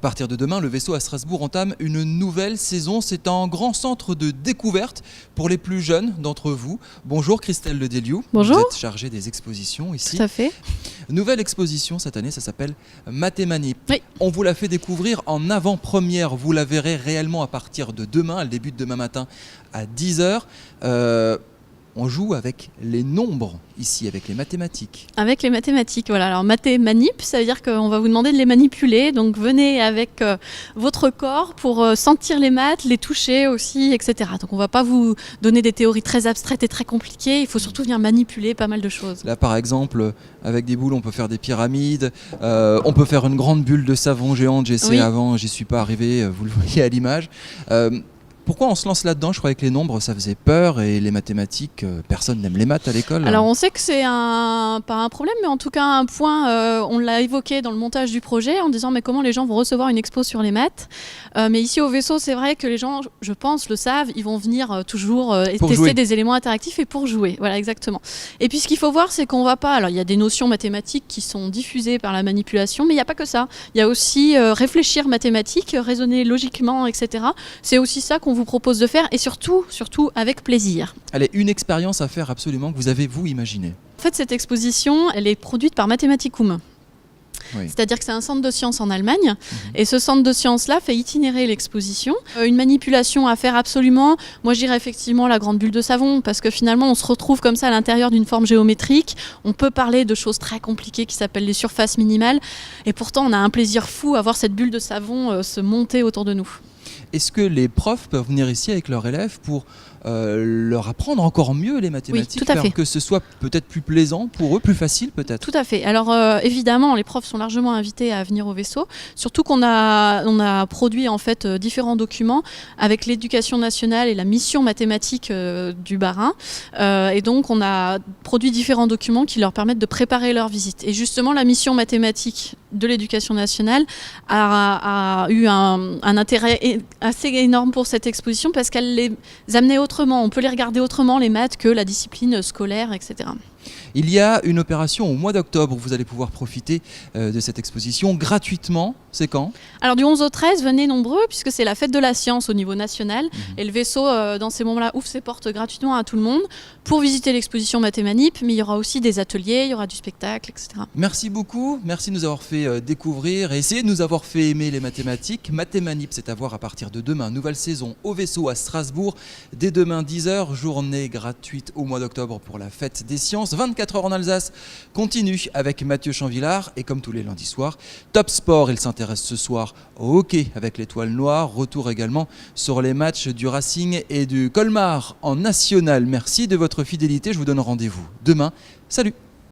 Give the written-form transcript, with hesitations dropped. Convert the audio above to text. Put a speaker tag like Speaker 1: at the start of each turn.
Speaker 1: À partir de demain, le vaisseau à Strasbourg entame une nouvelle saison. C'est un grand centre de découverte pour les plus jeunes d'entre vous. Bonjour Christelle Ledeliou.
Speaker 2: Bonjour.
Speaker 1: Vous êtes chargée des expositions ici.
Speaker 2: Tout à fait.
Speaker 1: Nouvelle exposition cette année, ça s'appelle Mathémanip.
Speaker 2: Oui.
Speaker 1: On vous l'a fait découvrir en avant-première. Vous la verrez réellement à partir de demain. Elle débute demain matin à 10h. On joue avec les nombres ici, avec les mathématiques.
Speaker 2: Avec les mathématiques, voilà. Alors Mathémanip, ça veut dire qu'on va vous demander de les manipuler. Donc venez avec votre corps pour sentir les maths, les toucher aussi, etc. Donc on ne va pas vous donner des théories très abstraites et très compliquées. Il faut surtout venir manipuler pas mal de choses.
Speaker 1: Là par exemple, avec des boules, on peut faire des pyramides. On peut faire une grande bulle de savon géante. J'ai essayé avant, j'y suis pas arrivé, vous le voyez à l'image. Pourquoi on se lance là-dedans? Je croyais que les nombres, ça faisait peur et les mathématiques, personne n'aime les maths à l'école.
Speaker 2: Alors on sait que c'est pas un problème, mais en tout cas un point, on l'a évoqué dans le montage du projet en disant mais comment les gens vont recevoir une expo sur les maths. Mais ici au vaisseau, c'est vrai que les gens, je pense, le savent, ils vont venir toujours tester
Speaker 1: jouer.
Speaker 2: des éléments interactifs et pour jouer. Voilà, exactement. Et puis ce qu'il faut voir, c'est qu'on va pas... Alors il y a des notions mathématiques qui sont diffusées par la manipulation, mais il n'y a pas que ça. Il y a aussi réfléchir mathématiques, raisonner logiquement, etc. C'est aussi ça qu'on vous propose de faire et surtout avec plaisir.
Speaker 1: Allez, une expérience à faire absolument que vous avez vous imaginé.
Speaker 2: En fait, cette exposition, elle est produite par Mathematicum.
Speaker 1: Oui.
Speaker 2: C'est-à-dire que c'est un centre de sciences en Allemagne et ce centre de sciences-là fait itinérer l'exposition. Une manipulation à faire absolument, moi je dirais effectivement la grande bulle de savon parce que finalement on se retrouve comme ça à l'intérieur d'une forme géométrique. On peut parler de choses très compliquées qui s'appellent les surfaces minimales et pourtant on a un plaisir fou à voir cette bulle de savon se monter autour de nous.
Speaker 1: Est-ce que les profs peuvent venir ici avec leurs élèves pour leur apprendre encore mieux les mathématiques,
Speaker 2: oui, tout à fait.
Speaker 1: que ce soit peut-être plus plaisant pour eux, plus facile peut-être?
Speaker 2: Tout à fait. Alors évidemment, les profs sont largement invités à venir au vaisseau, surtout qu'on a produit en fait différents documents avec l'éducation nationale et la mission mathématique du Bas-Rhin. Et donc on a produit différents documents qui leur permettent de préparer leur visite. Et justement, la mission mathématique de l'éducation nationale a eu un intérêt assez énorme pour cette exposition parce qu'elle les amenait autrement. On peut les regarder autrement, les maths, que la discipline scolaire, etc.
Speaker 1: Il y a une opération au mois d'octobre où vous allez pouvoir profiter de cette exposition gratuitement. C'est quand? Alors
Speaker 2: du 11 au 13, venez nombreux puisque c'est la fête de la science au niveau national et le vaisseau dans ces moments-là ouvre ses portes gratuitement à tout le monde pour visiter l'exposition Mathémanip, mais il y aura aussi des ateliers, il y aura du spectacle, etc.
Speaker 1: Merci beaucoup, merci de nous avoir fait découvrir et essayer de nous avoir fait aimer les mathématiques. Mathémanip, c'est à voir à partir de demain, nouvelle saison au vaisseau à Strasbourg, dès demain 10h, journée gratuite au mois d'octobre pour la fête des sciences. 24 heures en Alsace continue avec Mathieu Chanvillard et comme tous les lundis soirs, Top Sport, il s'intéresse ce soir au hockey avec l'étoile noire. Retour également sur les matchs du Racing et du Colmar en national. Merci de votre fidélité, je vous donne rendez-vous demain. Salut!